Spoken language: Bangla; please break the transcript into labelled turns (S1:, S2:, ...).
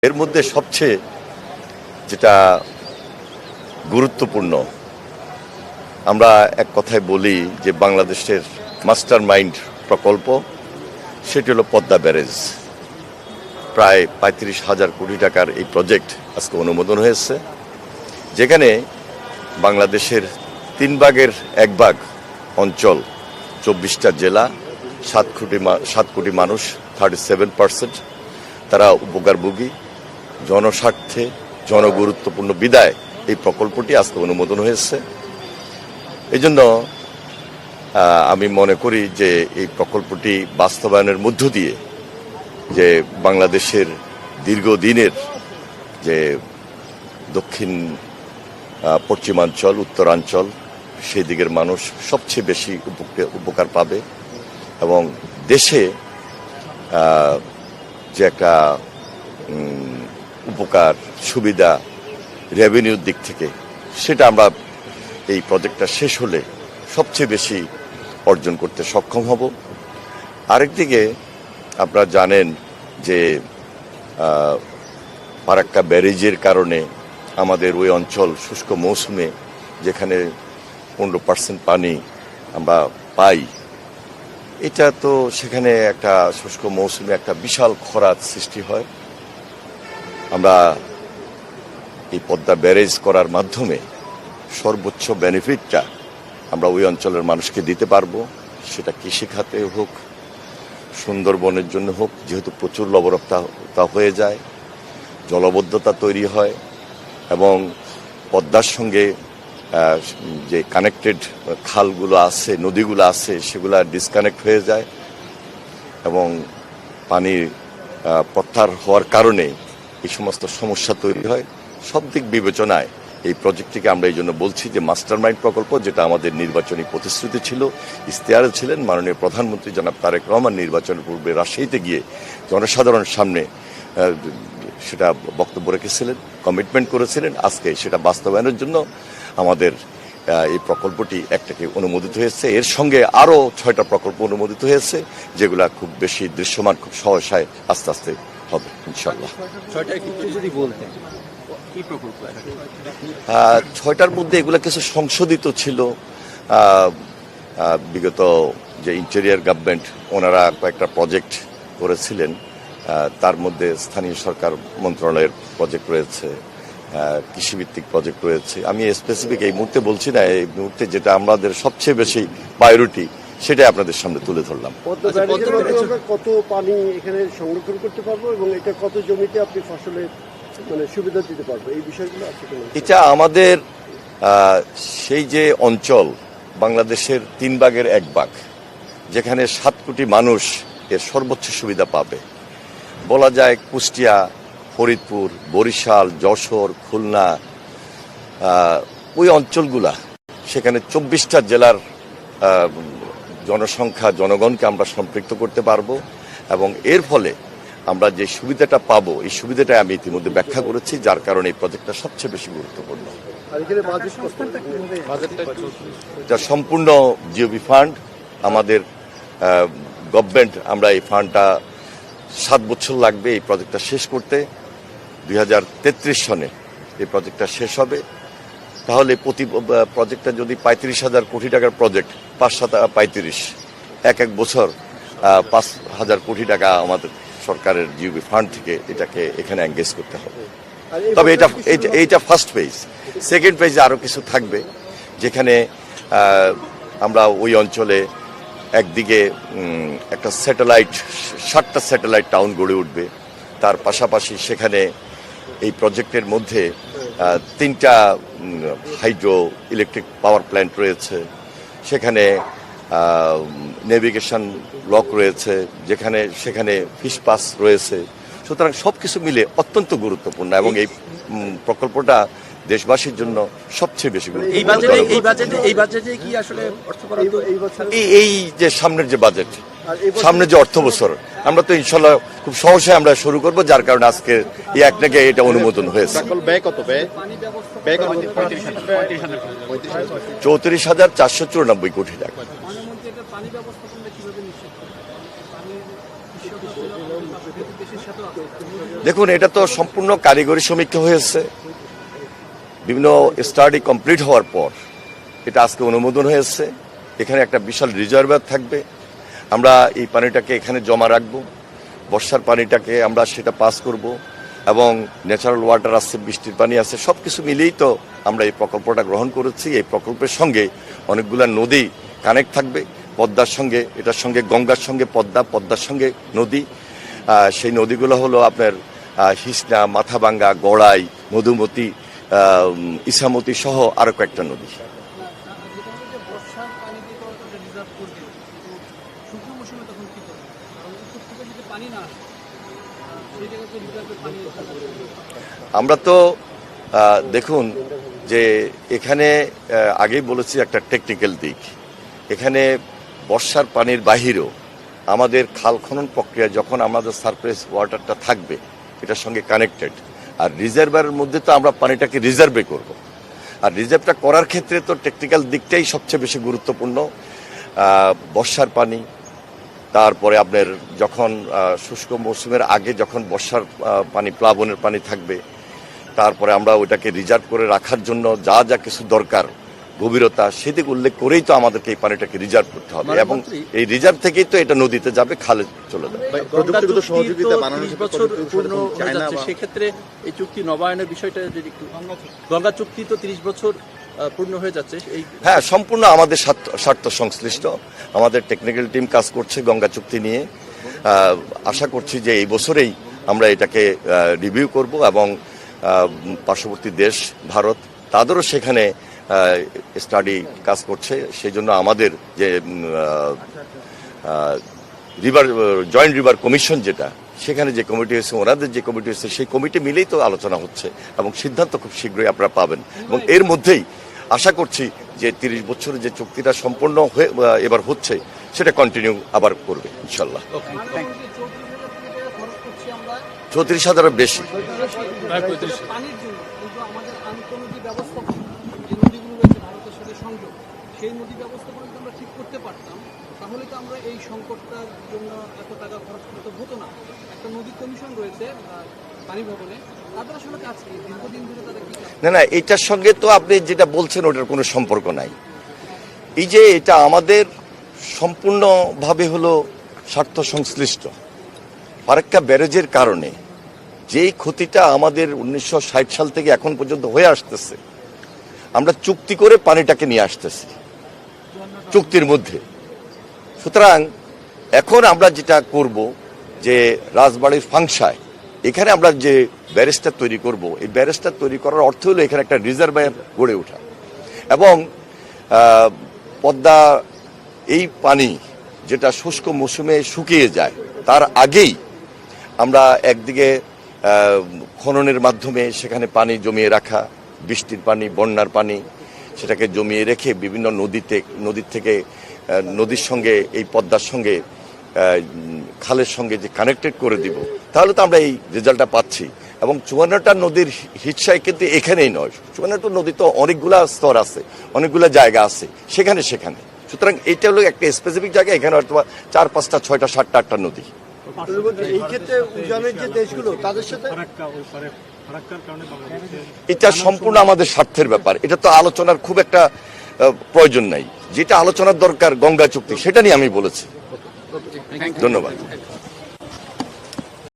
S1: এর মধ্যে সবচেয়ে যেটা গুরুত্বপূর্ণ, আমরা এক কথায় বলি যে বাংলাদেশের মাস্টার মাইন্ড প্রকল্প, সেটি হলো পদ্মা ব্যারেজ। প্রায় ৩৫,০০০ কোটি টাকার এই প্রজেক্ট আজকে অনুমোদন হয়েছে, যেখানে বাংলাদেশের 3 ভাগের 1 ভাগ অঞ্চল, 24টা জেলা, 7 কোটি মানুষ, 37% তারা উপকারভোগী। জনস্বার্থে জনগুরুত্বপূর্ণ বিদায় এই প্রকল্পটি আজকে অনুমোদন হয়েছে। এই জন্য আমি মনে করি যে এই প্রকল্পটি বাস্তবায়নের মধ্য দিয়ে যে বাংলাদেশের দীর্ঘদিনের যে দক্ষিণ পশ্চিমাঞ্চল, উত্তরাঞ্চল, সেই দিকের মানুষ সবচেয়ে বেশি উপকার পাবে এবং দেশে যে একটা উপকার সুবিধা রেভিনিউর দিক থেকে, সেটা আমরা এই প্রজেক্টটা শেষ হলে সবচেয়ে বেশি অর্জন করতে সক্ষম হব। আরেকদিকে আপনারা জানেন যে ফারাক্কা ব্যারেজের কারণে আমাদের ওই অঞ্চল শুষ্ক মৌসুমে, যেখানে 15% পানি আমরা পাই, এটা তো সেখানে একটা শুষ্ক মৌসুমে একটা বিশাল খরার সৃষ্টি হয়। আমরা এই পদ্মা ব্যারেজ করার মাধ্যমে সর্বোচ্চ বেনিফিটটা আমরা ওই অঞ্চলের মানুষকে দিতে পারবো। সেটা কৃষি খাতে হোক, সুন্দরবনের জন্য হোক, যেহেতু প্রচুর লবণাক্ততা হয়ে যায়, জলবদ্ধতা তৈরি হয় এবং পদ্মার সঙ্গে যে কানেক্টেড খালগুলো আছে, নদীগুলো আছে, সেগুলো ডিসকানেক্ট হয়ে যায় এবং পানি প্রত্যাহার হওয়ার কারণে এই সমস্ত সমস্যা তৈরি হয়। সব দিক বিবেচনায় এই প্রজেক্টটিকে আমরা এই জন্য বলছি যে মাস্টার মাইন্ড প্রকল্প, যেটা আমাদের নির্বাচনী প্রতিশ্রুতি ছিল, ইশতেহারে ছিলেন। মাননীয় প্রধানমন্ত্রী জনাব তারেক রহমান নির্বাচনের পূর্বে রাজশাহীতে গিয়ে জনসাধারণের সামনে সেটা বক্তব্য রেখেছিলেন, কমিটমেন্ট করেছিলেন। আজকে সেটা বাস্তবায়নের জন্য আমাদের এই প্রকল্পটি একটাকে অনুমোদিত হয়েছে। এর সঙ্গে আরও 6টা প্রকল্প অনুমোদিত হয়েছে, যেগুলা খুব বেশি দৃশ্যমান, খুব সহসায় আস্তে আস্তে হবে ইনশাল্লাহ। 6টার মধ্যে এগুলো কিছু সংশোধিত ছিল। বিগত যে ইন্টেরিয়ার গভর্নমেন্ট, ওনারা কয়েকটা প্রজেক্ট করেছিলেন, তার মধ্যে স্থানীয় সরকার মন্ত্রণালয়ের প্রজেক্ট রয়েছে, কৃষিভিত্তিক প্রজেক্ট রয়েছে। আমি স্পেসিফিক এই মুহূর্তে বলছি না, এই মুহূর্তে যেটা আমাদের সবচেয়ে বেশি প্রায়োরিটি, সেটাই আপনাদের সামনে তুলে ধরলাম।
S2: কত পানি এখানে সংরক্ষণ করতে পারবো এবং এটা কত জমিতে আপনি ফসলের সুবিধা দিতে পারবো, এই বিষয়গুলো আছে?
S1: এটা আমাদের সেই যে অঞ্চল, বাংলাদেশের 3 ভাগের 1 ভাগ, যেখানে 7 কোটি মানুষ এর সর্বোচ্চ সুবিধা পাবে। বলা যায় কুষ্টিয়া, ফরিদপুর, বরিশাল, যশোর, খুলনা, ওই অঞ্চলগুলা, সেখানে 24টা জেলার জনসংখ্যা, জনগণকে আমরা সম্পৃক্ত করতে পারবো এবং এর ফলে আমরা যে সুবিধাটা পাবো, এই সুবিধাটা আমি ইতিমধ্যে ব্যাখ্যা করেছি, যার কারণে এই প্রজেক্টটা সবচেয়ে বেশি গুরুত্বপূর্ণ। যা সম্পূর্ণ জিওবি ফান্ড, আমাদের গভর্নমেন্ট, আমরা এই ফান্ডটা 7 বছর লাগবে এই প্রজেক্টটা শেষ করতে। 2033 সনে এই প্রজেক্টটা শেষ হবে। তাহলে প্রতি প্রজেক্টটা যদি 35,000 কোটি টাকার প্রজেক্ট, 5×7=35, এক বছর 5,000 কোটি টাকা আমাদের সরকারের জিওবি ফান্ড থেকে এটাকে এখানে এনগেজ করতে হবে। তবে এইটা ফার্স্ট ফেজ। সেকেন্ড ফেজে আরও কিছু থাকবে, যেখানে আমরা ওই অঞ্চলে একদিকে একটা স্যাটেলাইট, 7টা স্যাটেলাইট টাউন গড়ে উঠবে। তার পাশাপাশি সেখানে এই প্রজেক্টের মধ্যে 3টা হাইড্রো ইলেকট্রিক পাওয়ার প্ল্যান্ট রয়েছে, সেখানে নেভিগেশন লক রয়েছে, সেখানে ফিশ পাস রয়েছে। সুতরাং সব কিছু মিলে অত্যন্ত গুরুত্বপূর্ণ এবং এই প্রকল্পটা দেশবাসীর জন্য সবচেয়ে বেশি গুরুত্বপূর্ণ। এই যে সামনের যে বাজেট, সামনে যে অর্থ বছর, আমরা তো ইনশাল্লাহ খুব সহজে আমরা শুরু করব, যার কারণে আজকে এই একটাকে এটা অনুমোদন হয়েছে। 34,494 কোটি টাকা। দেখুন, এটা তো সম্পূর্ণ কারিগরি সমীক্ষা হয়েছে। বিভিন্ন স্টাডি কমপ্লিট হওয়ার পর এটা আজকে অনুমোদন হয়েছে। এখানে একটা বিশাল রিজার্ভার থাকবে। আমরা এই পানিটাকে এখানে জমা রাখবো। বর্ষার পানিটাকে আমরা সেটা পাস করব এবং ন্যাচারাল ওয়াটার আছে, বৃষ্টির পানি আছে, সব কিছু মিলিয়েই তো আমরা এই প্রকল্পটা গ্রহণ করেছি। এই প্রকল্পের সঙ্গে অনেকগুলা নদী কানেক্ট থাকবে। পদ্মার সঙ্গে, এটার সঙ্গে গঙ্গার সঙ্গে পদ্মা, পদ্মার সঙ্গে নদী। সেই নদীগুলো হলো আপনার হিসনা, মাথাভাঙ্গা, গড়াই, মধুমতি, ইসামতি সহ আরো কয়েকটা নদী। আমরা তো দেখুন যে এখানে আগেই বলেছি একটা টেকনিক্যাল দিক। এখানে বর্ষার পানির বাহিরেও আমাদের খাল খনন প্রক্রিয়া যখন আমাদের সারফেস ওয়াটারটা থাকবে এটার সঙ্গে কানেক্টেড, আর রিজার্ভারের মধ্যে তো আমরা পানিটাকে রিজার্ভে করব। আর রিজার্ভটা করার ক্ষেত্রে তো টেকনিক্যাল দিকটাই সবচেয়ে বেশি গুরুত্বপূর্ণ। বর্ষার পানি, তারপরে আপনার যখন শুষ্ক মৌসুমের আগে যখন বর্ষার পানি, প্লাবনের পানি থাকবে, তারপরে আমরা ওইটাকে রিজার্ভ করে রাখার জন্য যা যা কিছু দরকার, গভীরতা, সেদিক উল্লেখ করেই তো আমাদেরকে এই পানিটাকে রিজার্ভ করতে হবে এবং এই রিজার্ভ থেকেই তো এটা নদীতে যাবে, খালে চলে যাবে।
S3: প্রযুক্তিগত সহযোগিতা 30 বছর পূর্ণ হয়ে যাচ্ছে, সেক্ষেত্রে এই চুক্তি নবায়নের বিষয়টা যদি একটু, গঙ্গা চুক্তি তো 30 বছর পূর্ণ হয়ে যাচ্ছে।
S1: হ্যাঁ, সম্পূর্ণ আমাদের স্বার্থ সংশ্লিষ্ট। আমাদের টেকনিক্যাল টিম কাজ করছে গঙ্গা চুক্তি নিয়ে। আশা করছি যে এই বছরেই আমরা এটাকে রিভিউ করব এবং পার্শ্ববর্তী দেশ ভারত, তাদেরও সেখানে স্টাডি কাজ করছে। সেই জন্য আমাদের যে জয়েন্ট রিভার কমিশন যেটা, সেখানে যে কমিটি হয়েছে, ওনাদের যে কমিটি হয়েছে, সেই কমিটি মিলেই তো আলোচনা হচ্ছে এবং সিদ্ধান্ত খুব শীঘ্রই আপনারা পাবেন। এবং এর মধ্যেই আশা করছি যে 30 বছরের যে চুক্তিটা সম্পূর্ণ হয়ে এবার হচ্ছে সেটা কন্টিনিউ আবার করবে ইনশাল্লাহ। 34,000-এর বেশি।
S4: সেই নদী ব্যবস্থাপনা যদি আমরা ঠিক করতে পারতাম তাহলে তো আমরা এই সংকটটার জন্য এত টাকা খরচ করতে হতো না। একটা নদী কমিশন রয়েছে পানি ভবনে, তাদের আসলে কাজ কি, দীর্ঘদিন ধরে তাদের কি?
S1: না, এটার সঙ্গে তো আপনি যেটা বলছেন ওটার কোনো সম্পর্ক নাই। এই যে এটা আমাদের সম্পূর্ণভাবে হলো স্বার্থ সংশ্লিষ্ট। ফারাক্কা ব্যারেজের কারণে যেই ক্ষতিটা আমাদের 1960 সাল থেকে এখন পর্যন্ত হয়ে আসতেছে, আমরা চুক্তি করে পানিটাকে নিয়ে আসতেছি চুক্তির মধ্যে। সুতরাং এখন আমরা যেটা করব যে রাজবাড়ির ফাংশায় এখানে আমরা যে ব্যারেজটা তৈরি করব, এই ব্যারেজটা তৈরি করার অর্থ হলো এখানে একটা রিজার্ভার গড়ে ওঠা এবং পদ্মা এই পানি যেটা শুষ্ক মৌসুমে শুকিয়ে যায় তার আগেই আমরা একদিকে খননের মাধ্যমে সেখানে পানি জমিয়ে রাখা, বৃষ্টির পানি, বন্যার পানি, সেটাকে জমিয়ে রেখে বিভিন্ন নদীর থেকে নদীর সঙ্গে এই পদ্মার সঙ্গে খালের সঙ্গে যে কানেক্টেড করে দিব, তাহলে তো আমরা এই রেজাল্টটা পাচ্ছি। এবং 54টা নদীর হিস্সায় কিন্তু এখানেই নয়, 54টা নদী তো অনেকগুলা স্তর আছে, অনেকগুলা জায়গা আছে সেখানে। সুতরাং এটা হলো একটা স্পেসিফিক জায়গা, এখানে হয়তো 4, 5, 6, 7, 8টা নদী।
S2: এই ক্ষেত্রে উজানের যে দেশগুলো তাদের সাথে
S1: এটা সম্পূর্ণ আমাদের স্বার্থের ব্যাপার। এটা তো আলোচনার খুব একটা প্রয়োজন নাই। যেটা আলোচনার দরকার গঙ্গা চুক্তি, সেটা নিয়ে আমি বলেছি। ধন্যবাদ।